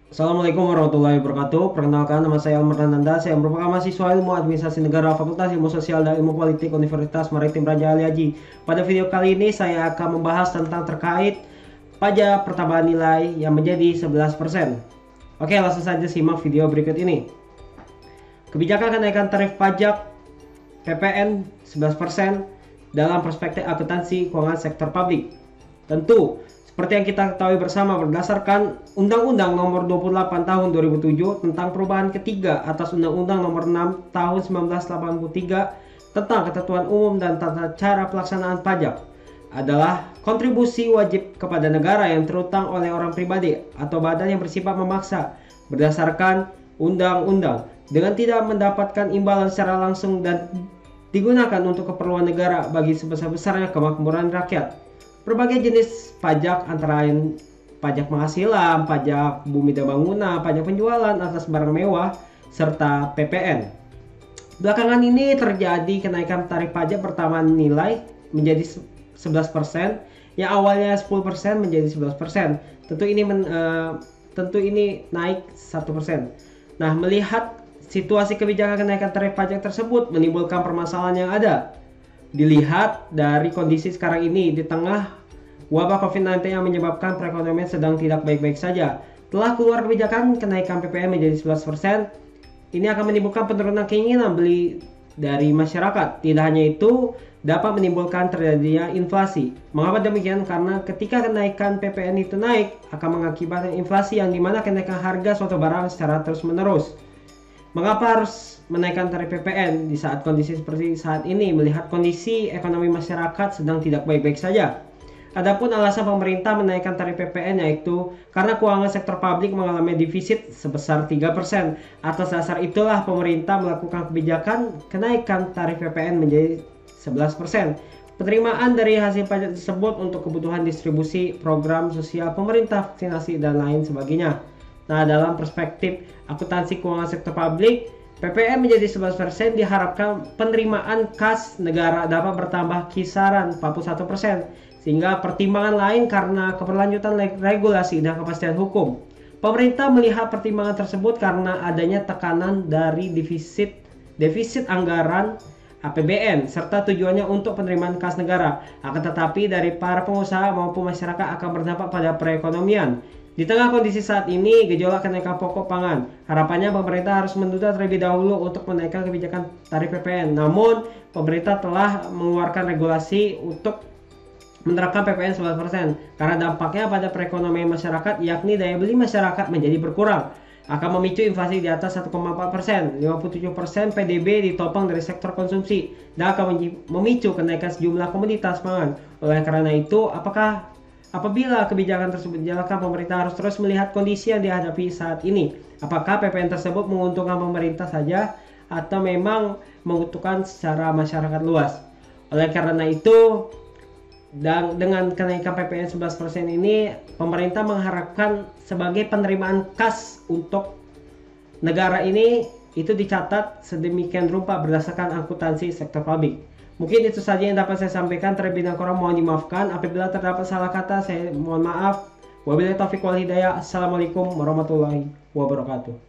Assalamualaikum warahmatullahi wabarakatuh. Perkenalkan, nama saya Almar Nanda. Saya merupakan mahasiswa Ilmu Administrasi Negara Fakultas Ilmu Sosial dan Ilmu Politik Universitas Maritim Raja Ali Haji. Pada video kali ini saya akan membahas tentang terkait pajak pertambahan nilai yang menjadi 11%. Oke, langsung saja simak video berikut ini. Kebijakan kenaikan tarif pajak PPN 11% dalam perspektif akuntansi keuangan sektor publik. Tentu seperti yang kita ketahui bersama, berdasarkan Undang-Undang Nomor 28 Tahun 2007 tentang perubahan ketiga atas Undang-Undang Nomor 6 Tahun 1983 tentang ketentuan umum dan tata cara pelaksanaan pajak adalah kontribusi wajib kepada negara yang terutang oleh orang pribadi atau badan yang bersifat memaksa berdasarkan undang-undang dengan tidak mendapatkan imbalan secara langsung dan digunakan untuk keperluan negara bagi sebesar-besarnya kemakmuran rakyat. Berbagai jenis pajak antara lain pajak penghasilan, pajak bumi dan bangunan, pajak penjualan atas barang mewah, serta PPN. Belakangan ini terjadi kenaikan tarif pajak pertambahan nilai menjadi 11%, yang awalnya 10% menjadi 11%. Tentu ini naik 1%. Nah, melihat situasi kebijakan kenaikan tarif pajak tersebut menimbulkan permasalahan yang ada. Dilihat dari kondisi sekarang ini di tengah wabah COVID-19 yang menyebabkan perekonomian sedang tidak baik-baik saja. Telah keluar kebijakan kenaikan PPN menjadi 11%, ini akan menimbulkan penurunan keinginan beli dari masyarakat. Tidak hanya itu, dapat menimbulkan terjadinya inflasi. Mengapa demikian? Karena ketika kenaikan PPN itu naik, akan mengakibatkan inflasi yang dimana kenaikan harga suatu barang secara terus-menerus. Mengapa harus menaikkan tarif PPN di saat kondisi seperti saat ini, melihat kondisi ekonomi masyarakat sedang tidak baik-baik saja? Adapun alasan pemerintah menaikkan tarif PPN yaitu karena keuangan sektor publik mengalami defisit sebesar 3%. Atas dasar itulah pemerintah melakukan kebijakan kenaikan tarif PPN menjadi 11%. Penerimaan dari hasil pajak tersebut untuk kebutuhan distribusi program sosial pemerintah, vaksinasi, dan lain sebagainya. Nah, dalam perspektif akuntansi keuangan sektor publik, PPN menjadi 11% diharapkan penerimaan kas negara dapat bertambah kisaran 41%, sehingga pertimbangan lain karena keberlanjutan regulasi dan kepastian hukum. Pemerintah melihat pertimbangan tersebut karena adanya tekanan dari defisit anggaran APBN serta tujuannya untuk penerimaan kas negara. Akan tetapi dari para pengusaha maupun masyarakat akan berdampak pada perekonomian. Di tengah kondisi saat ini, gejolak kenaikan pokok pangan, harapannya pemerintah harus menunda terlebih dahulu untuk menaikkan kebijakan tarif PPN. Namun, pemerintah telah mengeluarkan regulasi untuk menerapkan PPN 11% karena dampaknya pada perekonomian masyarakat, yakni daya beli masyarakat menjadi berkurang, akan memicu inflasi di atas 1,4%. 57% PDB ditopang dari sektor konsumsi dan akan memicu kenaikan sejumlah komoditas pangan. Oleh karena itu, apabila kebijakan tersebut dijalankan, pemerintah harus terus melihat kondisi yang dihadapi saat ini. Apakah PPN tersebut menguntungkan pemerintah saja atau memang menguntungkan secara masyarakat luas? Oleh karena itu, dan dengan kenaikan PPN 11% ini, pemerintah mengharapkan sebagai penerimaan kas untuk negara ini itu dicatat sedemikian rupa berdasarkan akuntansi sektor publik. Mungkin itu saja yang dapat saya sampaikan. Terlebih dan kurang mohon dimaafkan. Apabila terdapat salah kata, saya mohon maaf. Wabillahi taufiq wal hidayah. Assalamualaikum warahmatullahi wabarakatuh.